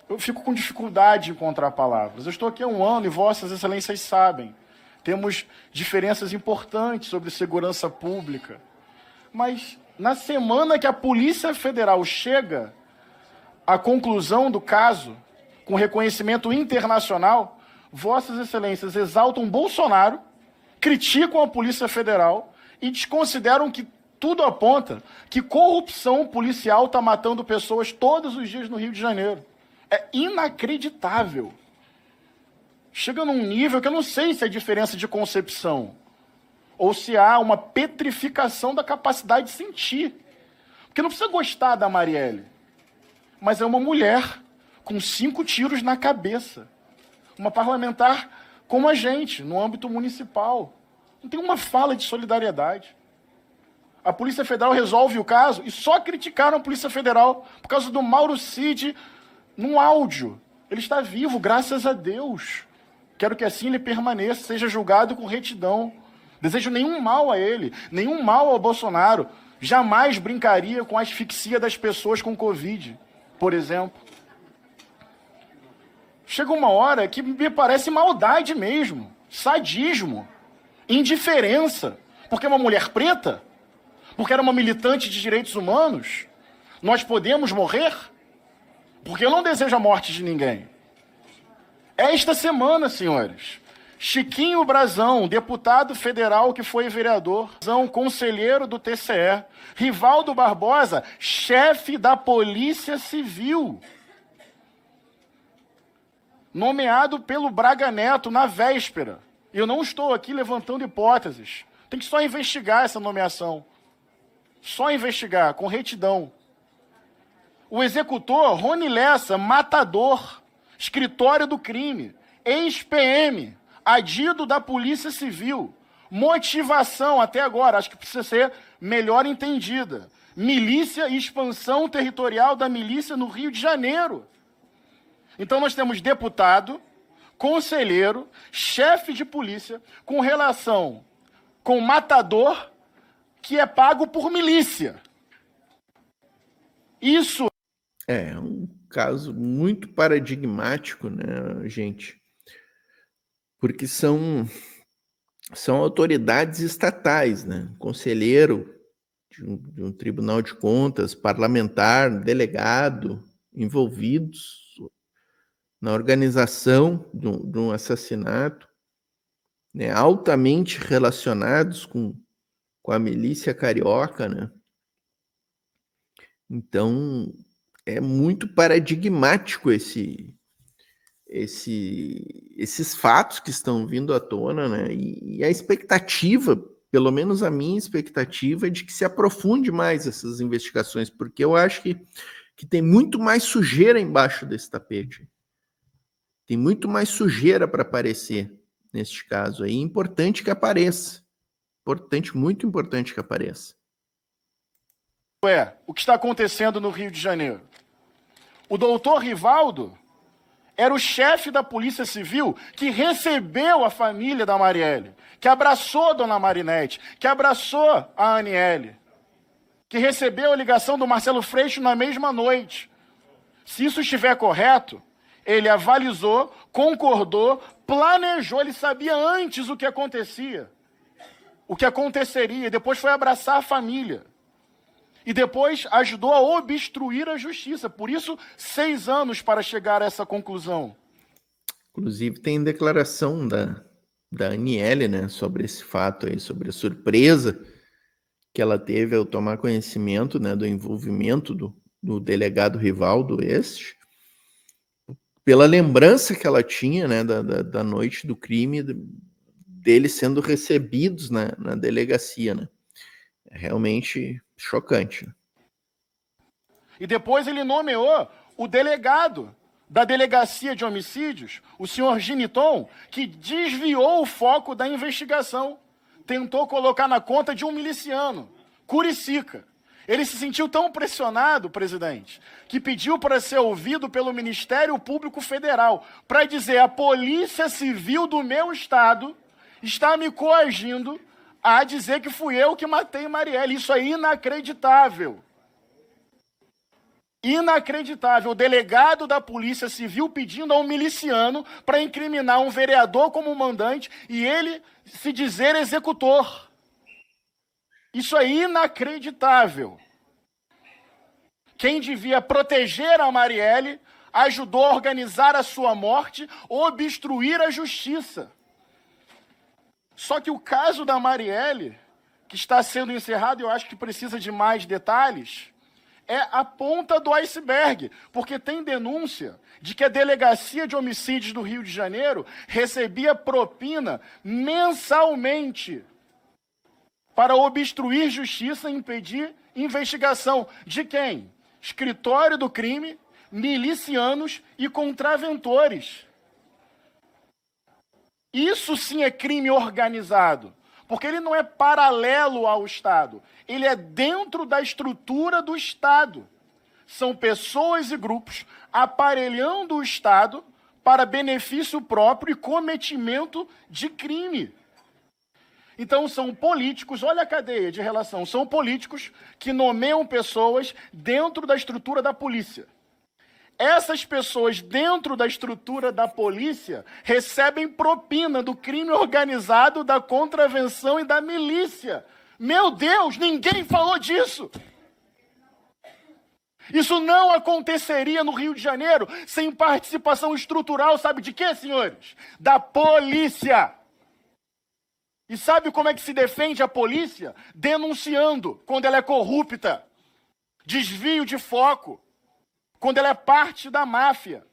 eu fico com dificuldade de encontrar palavras. Eu estou aqui há 1 ano e vossas excelências sabem. Temos diferenças importantes sobre segurança pública. Mas na semana que a Polícia Federal chega à conclusão do caso, com reconhecimento internacional, vossas excelências exaltam Bolsonaro, criticam a Polícia Federal e desconsideram que tudo aponta que corrupção policial está matando pessoas todos os dias no Rio de Janeiro. É inacreditável. Chega num nível que eu não sei se é diferença de concepção ou se há uma petrificação da capacidade de sentir. Porque não precisa gostar da Marielle, mas é uma mulher com 5 tiros na cabeça. Uma parlamentar como a gente, no âmbito municipal. Não tem uma fala de solidariedade. A Polícia Federal resolve o caso e só criticaram a Polícia Federal por causa do Mauro Cid num áudio. Ele está vivo, graças a Deus. Quero que assim ele permaneça, seja julgado com retidão. Desejo nenhum mal a ele, nenhum mal ao Bolsonaro. Jamais brincaria com a asfixia das pessoas com Covid, por exemplo. Chega uma hora que me parece maldade mesmo, sadismo, indiferença. Porque é uma mulher preta? Porque era uma militante de direitos humanos? Nós podemos morrer? Porque eu não desejo a morte de ninguém. Esta semana, senhores, Chiquinho Brazão, deputado federal que foi vereador, conselheiro do TCE, Rivaldo Barbosa, chefe da Polícia Civil, nomeado pelo Braga Neto na véspera. Eu não estou aqui levantando hipóteses. Tem que só investigar essa nomeação. Só investigar, com retidão. O executor, Rony Lessa, matador, escritório do crime, ex-PM, adido da Polícia Civil. Motivação, até agora, acho que precisa ser melhor entendida. Milícia e expansão territorial da milícia no Rio de Janeiro. Então nós temos deputado, conselheiro, chefe de polícia, com relação com matador que é pago por milícia. Isso é um caso muito paradigmático, né, gente? Porque são autoridades estatais, né? Conselheiro de um tribunal de contas, parlamentar, delegado, envolvidos na organização de um assassinato. né, altamente relacionados com a milícia carioca, né? Então, é muito paradigmático esses fatos que estão vindo à tona, né? E a expectativa, pelo menos a minha expectativa, é de que se aprofunde mais essas investigações, porque eu acho que tem muito mais sujeira embaixo desse tapete. Tem muito mais sujeira para aparecer neste caso aí. Importante que apareça. Importante, muito importante que apareça. O que está acontecendo no Rio de Janeiro? O doutor Rivaldo era o chefe da Polícia Civil que recebeu a família da Marielle, que abraçou a dona Marinette, que abraçou a Aniele, que recebeu a ligação do Marcelo Freixo na mesma noite. Se isso estiver correto, ele avalizou, concordou, planejou, ele sabia antes o que acontecia, o que aconteceria, e depois foi abraçar a família. E depois ajudou a obstruir a justiça. Por isso, 6 anos para chegar a essa conclusão. Inclusive, tem declaração da Aniele, né, sobre esse fato aí, sobre a surpresa que ela teve ao tomar conhecimento, né, do envolvimento do delegado Rivaldo pela lembrança que ela tinha, né, da noite do crime, deles sendo recebidos na delegacia, né. É realmente chocante. E depois ele nomeou o delegado da Delegacia de Homicídios, o senhor Giniton, que desviou o foco da investigação. Tentou colocar na conta de um miliciano, Curicica. Ele se sentiu tão pressionado, presidente, que pediu para ser ouvido pelo Ministério Público Federal, para dizer: a Polícia Civil do meu estado está me coagindo a dizer que fui eu que matei Marielle. Isso é inacreditável. Inacreditável. O delegado da Polícia Civil pedindo a um miliciano para incriminar um vereador como mandante e ele se dizer executor. Isso é inacreditável. Quem devia proteger a Marielle ajudou a organizar a sua morte, obstruir a justiça. Só que o caso da Marielle, que está sendo encerrado, eu acho que precisa de mais detalhes, é a ponta do iceberg, porque tem denúncia de que a Delegacia de Homicídios do Rio de Janeiro recebia propina mensalmente para obstruir justiça e impedir investigação. De quem? Escritório do crime, milicianos e contraventores. Isso sim é crime organizado, porque ele não é paralelo ao Estado, ele é dentro da estrutura do Estado. São pessoas e grupos aparelhando o Estado para benefício próprio e cometimento de crime. Então são políticos, olha a cadeia de relação, são políticos que nomeiam pessoas dentro da estrutura da polícia. Essas pessoas dentro da estrutura da polícia recebem propina do crime organizado, da contravenção e da milícia. Meu Deus, ninguém falou disso. Isso não aconteceria no Rio de Janeiro sem participação estrutural, sabe de quê, senhores? Da polícia. E sabe como é que se defende a polícia? Denunciando quando ela é corrupta, desvio de foco, quando ela é parte da máfia.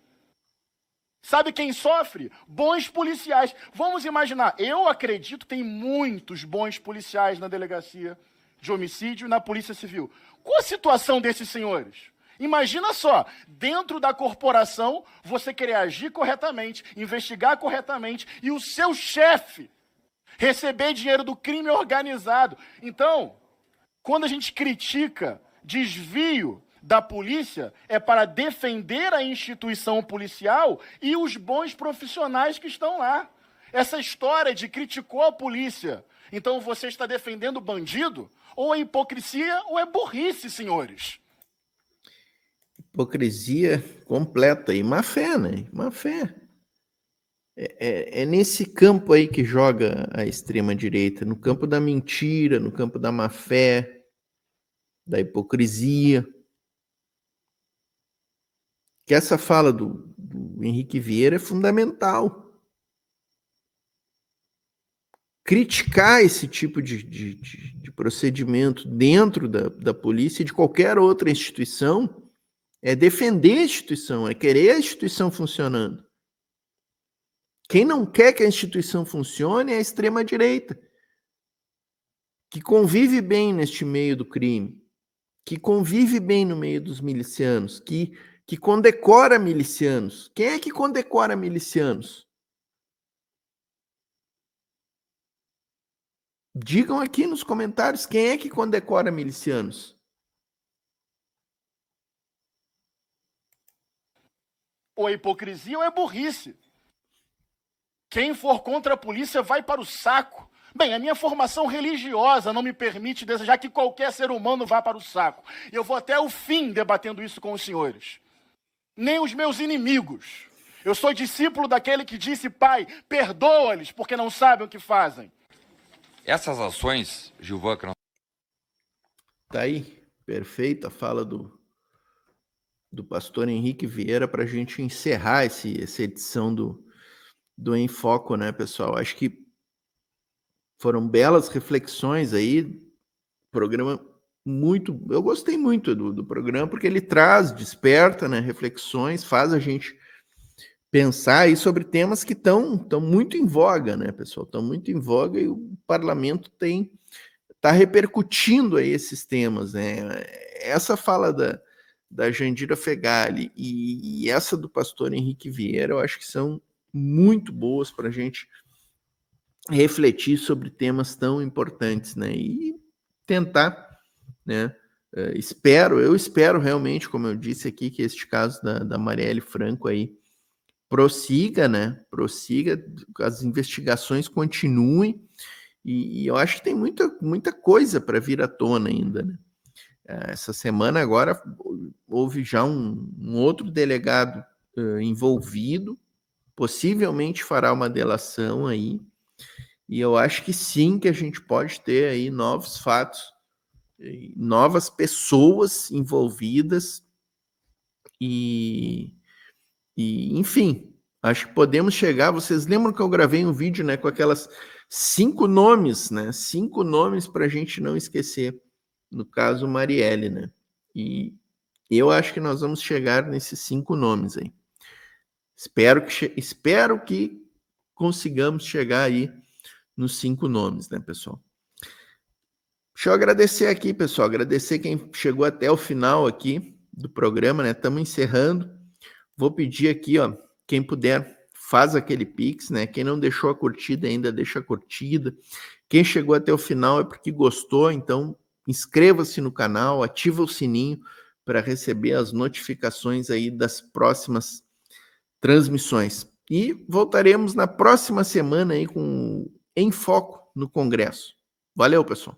Sabe quem sofre? Bons policiais. Vamos imaginar, eu acredito que tem muitos bons policiais na delegacia de homicídio e na Polícia Civil. Qual a situação desses senhores? Imagina só, dentro da corporação, você querer agir corretamente, investigar corretamente, e o seu chefe receber dinheiro do crime organizado. Então, quando a gente critica desvio da polícia, é para defender a instituição policial e os bons profissionais que estão lá. Essa história de criticou a polícia, então você está defendendo o bandido, ou é hipocrisia ou é burrice, senhores. Hipocrisia completa e má fé, né? Má fé. É nesse campo aí que joga a extrema-direita, no campo da mentira, no campo da má fé, da hipocrisia. Que essa fala do Henrique Vieira é fundamental. criticar esse tipo de procedimento dentro da polícia e de qualquer outra instituição é defender a instituição, é querer a instituição funcionando. Quem não quer que a instituição funcione é a extrema-direita, que convive bem neste meio do crime, que convive bem no meio dos milicianos, que condecora milicianos. Quem é que condecora milicianos? Digam aqui nos comentários quem é que condecora milicianos. Ou é hipocrisia ou é burrice. Quem for contra a polícia vai para o saco. Bem, a minha formação religiosa não me permite desejar que qualquer ser humano vá para o saco. E eu vou até o fim debatendo isso com os senhores. Nem os meus inimigos. Eu sou discípulo daquele que disse: Pai, perdoa-lhes porque não sabem o que fazem. Essas ações, Gilvan... Tá aí, perfeita a fala do pastor Henrique Vieira para a gente encerrar essa edição do Em Foco, né, pessoal? Acho que foram belas reflexões aí, programa muito... Eu gostei muito do programa, porque ele desperta, né, reflexões, faz a gente pensar aí sobre temas que estão muito em voga, né, pessoal? Estão muito em voga e o parlamento está repercutindo aí esses temas, né? Essa fala da Jandira Fegali e essa do pastor Henrique Vieira, eu acho que são muito boas para a gente refletir sobre temas tão importantes, né? E tentar, né? Eu espero realmente, como eu disse aqui, que este caso da Marielle Franco aí prossiga, né? Prossiga, as investigações continuem e eu acho que tem muita coisa para vir à tona ainda, né? Essa semana agora houve já um outro delegado envolvido, possivelmente fará uma delação aí, e eu acho que sim, que a gente pode ter aí novos fatos, novas pessoas envolvidas e enfim, acho que podemos chegar... Vocês lembram que eu gravei um vídeo, né, com aquelas 5 nomes, né? 5 nomes para a gente não esquecer, no caso Marielle, né? E eu acho que nós vamos chegar nesses 5 nomes aí. Espero que consigamos chegar aí nos 5 nomes, né, pessoal? Deixa eu agradecer aqui, pessoal. Agradecer quem chegou até o final aqui do programa, né? Estamos encerrando. Vou pedir aqui, ó, quem puder, faz aquele Pix, né? Quem não deixou a curtida ainda, deixa a curtida. Quem chegou até o final é porque gostou, então inscreva-se no canal, ativa o sininho para receber as notificações aí das próximas transmissões. E voltaremos na próxima semana aí com Em Foco no Congresso. Valeu, pessoal.